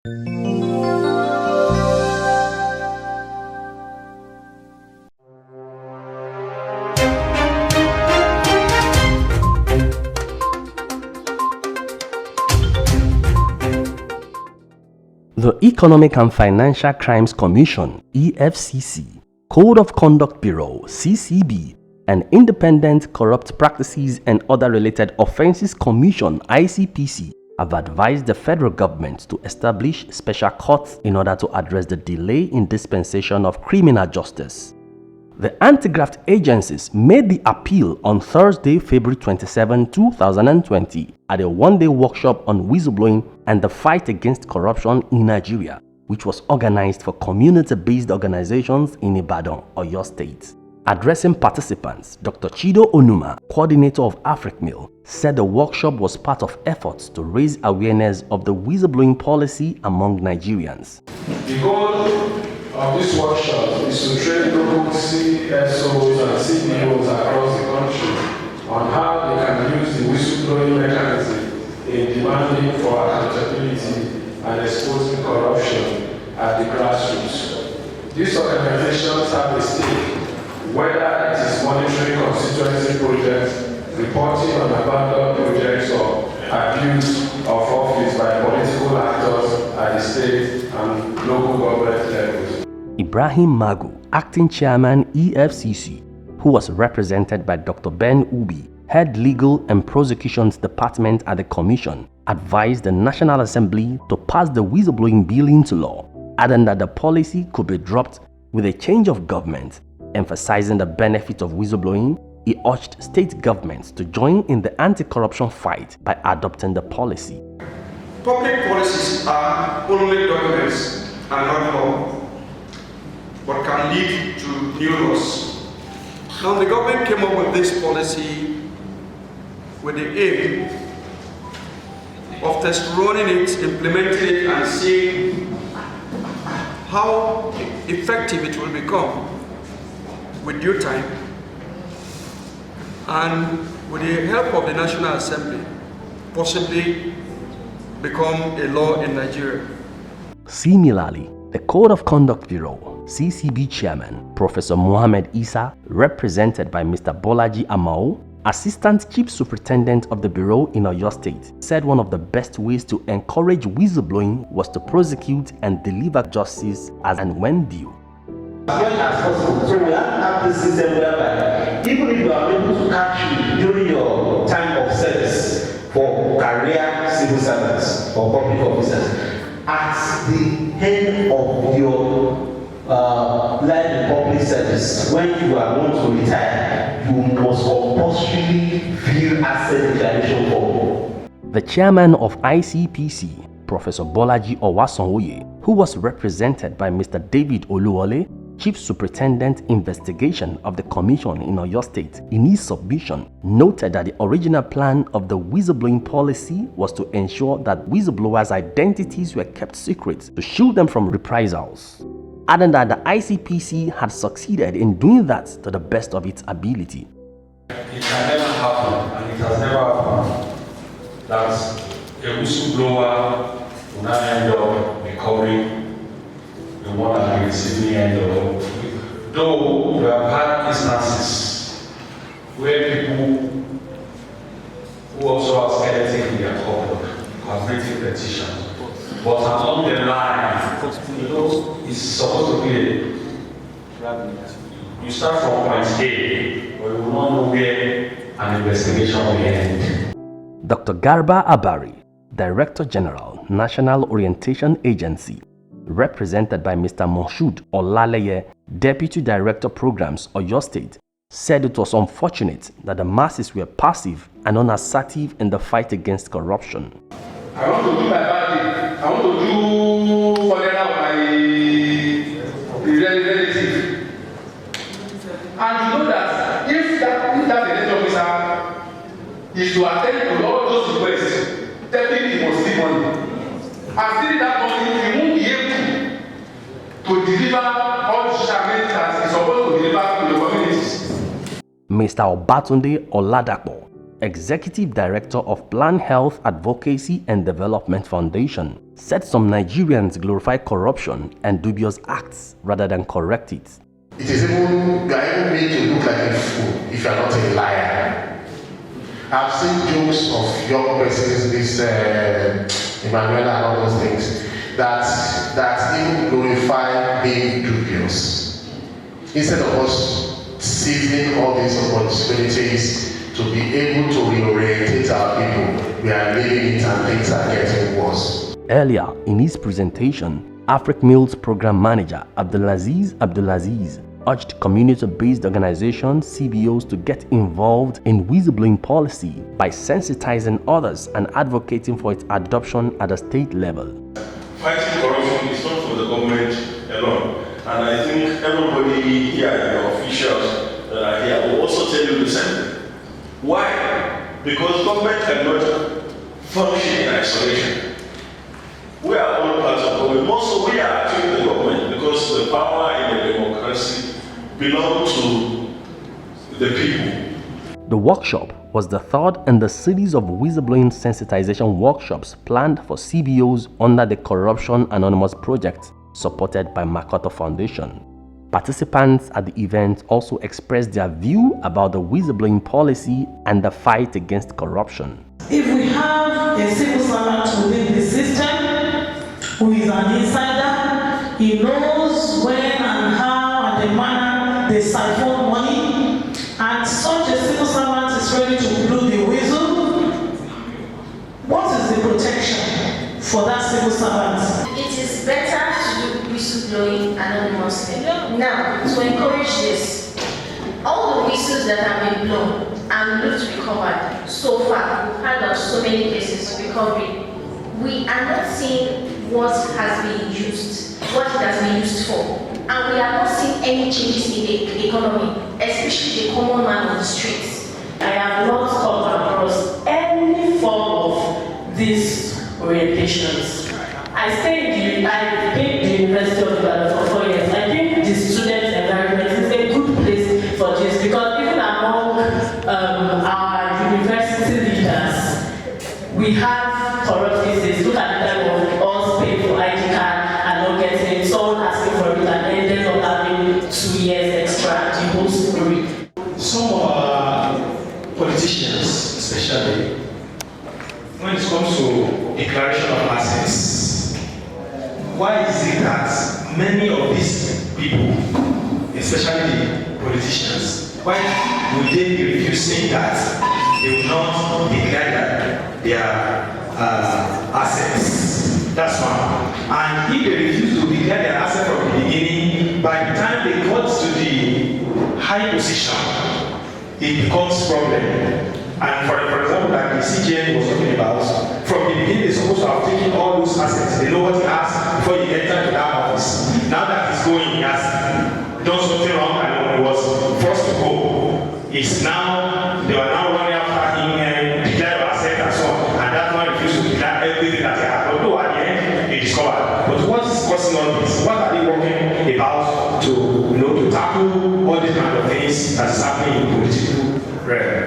The Economic and Financial Crimes Commission (EFCC), Code of Conduct Bureau (CCB), and Independent Corrupt Practices and Other Related Offences Commission (ICPC) have advised the federal government to establish special courts in order to address the delay in dispensation of criminal justice. The anti-graft agencies made the appeal on Thursday, February 27, 2020, at a one-day workshop on whistleblowing and the fight against corruption in Nigeria, which was organized for community-based organizations in Ibadan, Oyo State. Addressing participants, Dr. Chido Onuma, coordinator of AfricMil, said the workshop was part of efforts to raise awareness of the whistleblowing policy among Nigerians. The goal of this workshop is to train local CSOs and CEOs across the country on how they can use the whistleblowing mechanism in demanding for accountability and exposing corruption at the grassroots. These organizations have a stake, whether it is monitoring constituency projects, reporting on abandoned projects, or abuse of office by political actors at the state and local government levels. Ibrahim Magu, acting chairman EFCC, who was represented by Dr. Ben Ubi, head legal and prosecutions department at the commission, advised the National Assembly to pass the whistleblowing bill into law, adding that the policy could be dropped with a change of government. Emphasizing the benefit of whistleblowing, he urged state governments to join in the anti-corruption fight by adopting the policy. Public policies are only documents and not law, but can lead to new laws. Now the government came up with this policy with the aim of test running it, implementing it, and seeing how effective it will become with due time, and with the help of the National Assembly, possibly become a law in Nigeria. Similarly, the Code of Conduct Bureau (CCB) chairman, Professor Mohammed Isa, represented by Mr. Bolaji Amao, Assistant Chief Superintendent of the Bureau in Oyo State, said one of the best ways to encourage whistleblowing was to prosecute and deliver justice as and when due. As much as possible. So we have this system whereby even if you are able to catch you during your time of service for career civil servants or public officers, at the end of your life in public service, when you are going to retire, you must compulsorily fill asset declaration form. The chairman of ICPC, Professor Bolaji Owasonwoye, who was represented by Mr. David Oluwole, Chief Superintendent Investigation of the Commission in Oyo State, in his submission, noted that the original plan of the whistleblowing policy was to ensure that whistleblowers' identities were kept secret to shield them from reprisals, adding that the ICPC had succeeded in doing that to the best of its ability. It can never happen, and it has never happened, that a whistleblower will not end up recovering the one that we receiving end of. Though we have had instances where people who also are skeleton in their cupboard have written petitions, but along the line, it's supposed to be you start from point A, but you will not know where an investigation will end. Dr. Garba Abari, Director General, National Orientation Agency, represented by Mr. Moshood Olaleye, Deputy Director Programs, Oyo State, said it was unfortunate that the masses were passive and unassertive in the fight against corruption. I want to do my bad. I want to do for my relative. And you know that if that election officer is to attend to all those requests, telling he must steal money, and still that money, he won't be able to deliver all the shipments that he's supposed to deliver to the communities. Mr. Obatunde Oladapo, Executive Director of Plan Health Advocacy and Development Foundation, said some Nigerians glorify corruption and dubious acts rather than correct it. It is even, you are even made to look like a fool if you are not a liar. I've seen jokes of young persons, this Emmanuel and all those things, that even glorify being dubious. Instead of us seizing all these opportunities to be able to reorientate our people, we are leaving it and things are getting worse. Earlier in his presentation, AfricMill's program manager Abdulaziz urged community-based organizations, CBOs, to get involved in whistleblowing policy by sensitizing others and advocating for its adoption at the state level. Fighting corruption is not for the government alone, and I think everybody here, the officials that are here, will also tell you the same thing. Why? Because government cannot function in isolation. We are all parts of government. Also, we are actually the government because the power in the democracy belongs to the people. The workshop was the third in the series of whistleblowing sensitization workshops planned for CBOs under the Corruption Anonymous project supported by MacArthur Foundation. Participants at the event also expressed their view about the whistleblowing policy and the fight against corruption. If we have a civil servant within the system who is an insider, he knows when and how and the manner they siphon money, and such a civil servant is ready to blow the whistle. What is the protection for that civil servant? It is better to do whistleblowing anonymously. Now, to encourage this, all the whistles that have been blown and looked recovered so far, we've had of so many cases of recovery. We are not seeing what has been used, what it has been used for. And we are not seeing any changes in the economy, especially the common man on the streets. I have not come across any form of these orientations. I've been in the University of Ibadan for 4 years. I think the student environment is a good place for this because even among our university leaders, we have corrupt cases. Look at the time of us paying for ID card and not getting it, someone asking for it and ended up having 2 years extra, the whole story. Some of our politicians, especially, when it comes to declaration of assets, why is it that many of these people, especially the politicians, why would they be refusing that they will not declare their assets? That's one. And if they refuse to declare their assets from the beginning, by the time they got to the high position, it becomes problem. And for example, like the CJN was talking about, from the beginning they're supposed to have taken all those assets. They know what he has before he entered to that office. Now that he's going, he has done something wrong and he was forced to go. They are now running after him and declare assets and so on. And that's why he refused to declare everything that he had. Although at the end, they discovered. But what is causing all this? What are they working about to tackle all these kind of things that is happening in political realm?